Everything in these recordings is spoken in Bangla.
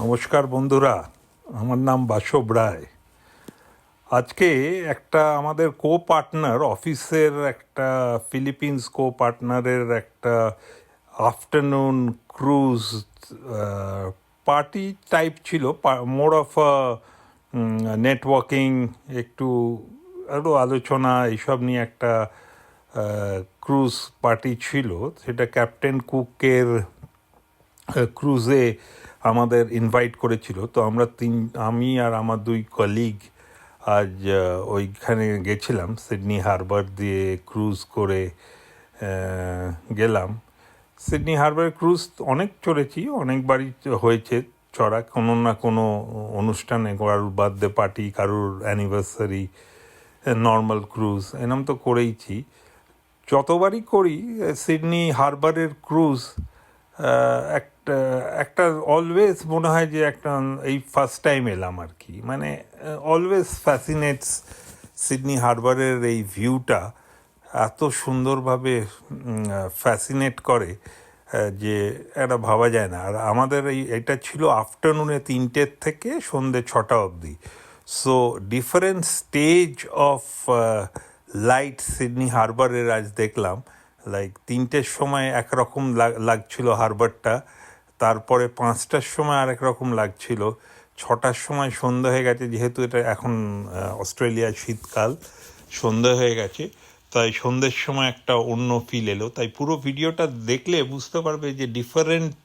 নমস্কার বন্ধুরা, আমার নাম বাসব রায়। আজকে একটা আমাদের কো পার্টনার অফিসের একটা ফিলিপিন্স কো পার্টনারের একটা আফটারনুন ক্রুজ পার্টি টাইপ ছিল, মোর অফ নেটওয়ার্কিং, একটু আরও আলোচনা এইসব নিয়ে একটা ক্রুজ পার্টি ছিল। সেটা ক্যাপ্টেন কুকের ক্রুজে আমাদের ইনভাইট করেছিল। তো আমি আর আমার দুই কলিগ আজ ওইখানে গেছিলাম। সিডনি হারবার দিয়ে ক্রুজ করে গেলাম। সিডনি হারবার ক্রুজ অনেক চড়েছি, অনেকবারই হয়েছে চড়া, কোনো না কোনো অনুষ্ঠানে, কারুর বার্থডে পার্টি, কারুর অ্যানিভার্সারি, নর্মাল ক্রুজ এরম তো করেইছি। যতবারই করি সিডনি হারবারের ক্রুজ একটা একটা অলওয়েজ মনে হয় যে একটা এই ফার্স্ট টাইম এলাম আর কি। মানে অলওয়েজ ফ্যাসিনেটস সিডনি হারবারের এই ভিউটা, এত সুন্দরভাবে ফ্যাসিনেট করে যে এটা ভাবা যায় না। আর আমাদের এটা ছিল আফটারনুনে 3টে থেকে সন্ধ্যে 6টা অবধি। So different stage of light Sydney হারবারের আজ দেখলাম। লাইক 3টের সময় একরকম লাগছিল হারবারটা, তারপরে 5টার সময় আরেক রকম লাগছিল, 6টার সময় সন্ধ্যা হয়ে গেছে, যেহেতু এটা এখন অস্ট্রেলিয়ায় শীতকাল, সন্ধ্যা হয়ে গেছে, তাই সন্ধ্যের সময় একটা অন্য ফিল এলো। তাই পুরো ভিডিওটা দেখলে বুঝতে পারবে যে ডিফারেন্ট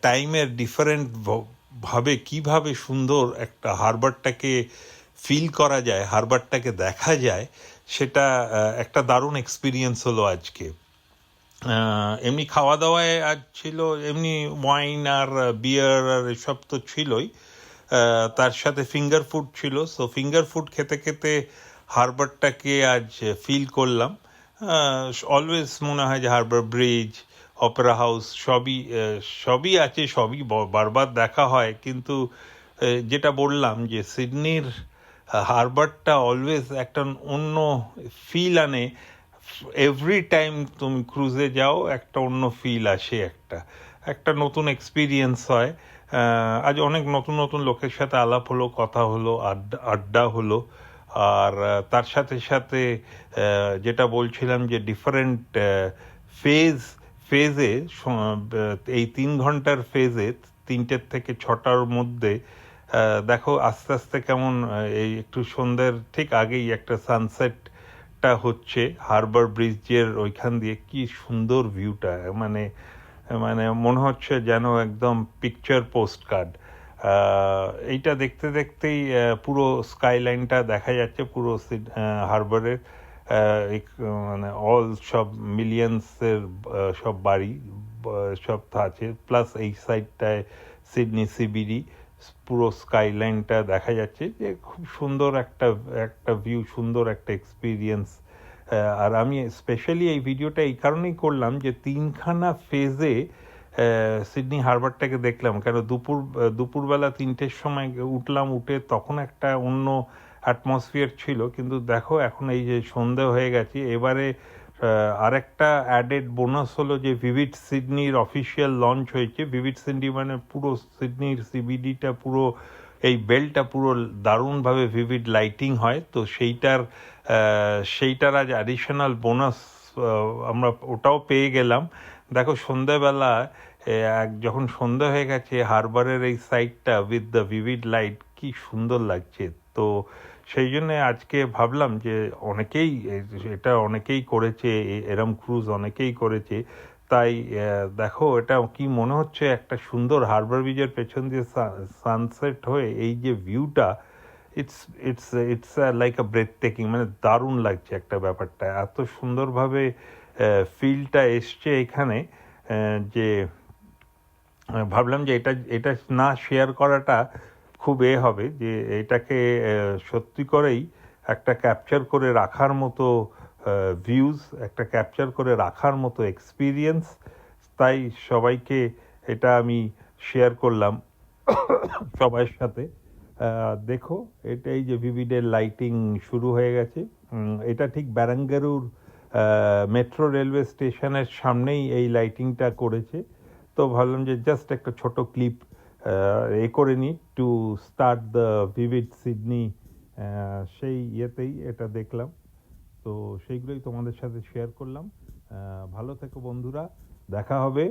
টাইমের ডিফারেন্ট ভাবে কিভাবে সুন্দর একটা হারবারটাকে ফিল করা যায়, হারবারটাকে দেখা যায়। সেটা একটা দারুণ এক্সপিরিয়েন্স হলো আজকে। এমনি খাওয়া দাওয়ায় আজ ছিল এমনি ওয়াইন আর বিয়ার আর এসব তো ছিলই, তার সাথে ফিঙ্গার ফুড ছিল। সো ফিঙ্গার ফুড খেতে খেতে হারবারটাকে আজ ফিল করলাম। অলওয়েজ মনে হয় যে হারবার ব্রিজ, অপেরা হাউস সবই আছে, সবই বারবার দেখা হয়, কিন্তু যেটা বললাম যে সিডনির হারবারটা অলওয়েজ একটা অন্য ফিল আনে। এভরি টাইম তুমি ক্রুজে যাও একটা অন্য ফিল আসে, একটা একটা নতুন এক্সপিরিয়েন্স হয়। আজ অনেক নতুন নতুন লোকের সাথে আলাপ হলো, কথা হলো, আড্ডা হলো। আর তার সাথে সাথে যেটা বলছিলাম যে ডিফারেন্ট ফেজে এই 3 ঘন্টার ফেজে 3টের থেকে 6টার মধ্যে দেখো আস্তে আস্তে কেমন এই একটু সন্ধ্যের ঠিক আগেই একটা সানসেটটা হচ্ছে হারবার ব্রিজের ওইখান দিয়ে। কি সুন্দর ভিউটা, মানে মানে মনে হচ্ছে যেন একদম পিকচার পোস্ট কার্ড। এইটা দেখতে দেখতেই পুরো স্কাইলাইনটা দেখা যাচ্ছে, পুরো হারবারের মানে সব মিলিয়ন্সের সব বাড়ি সব আছে, প্লাস এই সাইডটায় সিডনি সিবিডি পুরো স্কাইলাইনটা দেখা যাচ্ছে। যে খুব সুন্দর একটা একটা ভিউ, সুন্দর একটা এক্সপিরিয়েন্স। আর আমি স্পেশালি এই ভিডিওটা এই কারণেই করলাম যে 3খানা ফেজে সিডনি হারবারটাকে দেখলাম। কেন দুপুরবেলা 3টের সময় উঠলাম, উঠে তখন একটা অন্য অ্যাটমসফিয়ার ছিল, কিন্তু দেখো এখন এই যে সন্ধে হয়ে গেছে, এবারে আরেকটা অ্যাডেড বোনাস হলো যে ভিভিড সিডনির অফিসিয়াল লঞ্চ হয়েছে। ভিভিড সিডনি মানে পুরো সিডনির সিবিডিটা, পুরো এই বেলটা পুরো দারুণভাবে ভিভিড লাইটিং হয়। তো সেইটার আজ অ্যাডিশনাল বোনাস আমরা ওটাও পেয়ে গেলাম। দেখো সন্ধ্যাবেলা যখন সন্ধ্যা হয়ে গেছে, হারবারের এই সাইডটা উইথ দ্য ভিভিড লাইট কি সুন্দর লাগছে। তো সেই জন্য আজকে ভাবলাম যে অনেকেই করেছে, এরম ক্রুজ অনেকেই করেছে। তাই দেখো এটা কি মনে হচ্ছে, একটা সুন্দর হারবার ব্রিজের পেছন দিয়ে সানসেট হয়ে এই যে ভিউটা, it's it's it's like a breathtaking, মানে দারুণ লাগছে একটা ব্যাপারটা। এত সুন্দরভাবে ফিলটা এসছে এখানে যে ভাবলাম যে এটা এটা না শেয়ার করাটা খুব হবে, যে এটাকে সত্যি করেই একটা ক্যাপচার করে রাখার মতো ভিউজ, একটা ক্যাপচার করে রাখার মতো এক্সপিরিয়েন্স। তাই সবাইকে এটা আমি শেয়ার করলাম সবার সাথে। দেখো এটাই যে ভিভিডের লাইটিং শুরু হয়ে গেছে। এটা ঠিক ব্যারাঙ্গারুর মেট্রো রেলওয়ে স্টেশনের সামনেই এই লাইটিংটা করেছে। তো ভাবলাম যে জাস্ট একটা ছোট ক্লিপ এ করে নিই to start the vivid Sydney, সেই ইয়েতেই এটা দেখলাম। তো সেইগুলোই তোমাদের সাথে শেয়ার করলাম। ভালো থেকো বন্ধুরা, দেখা হবে।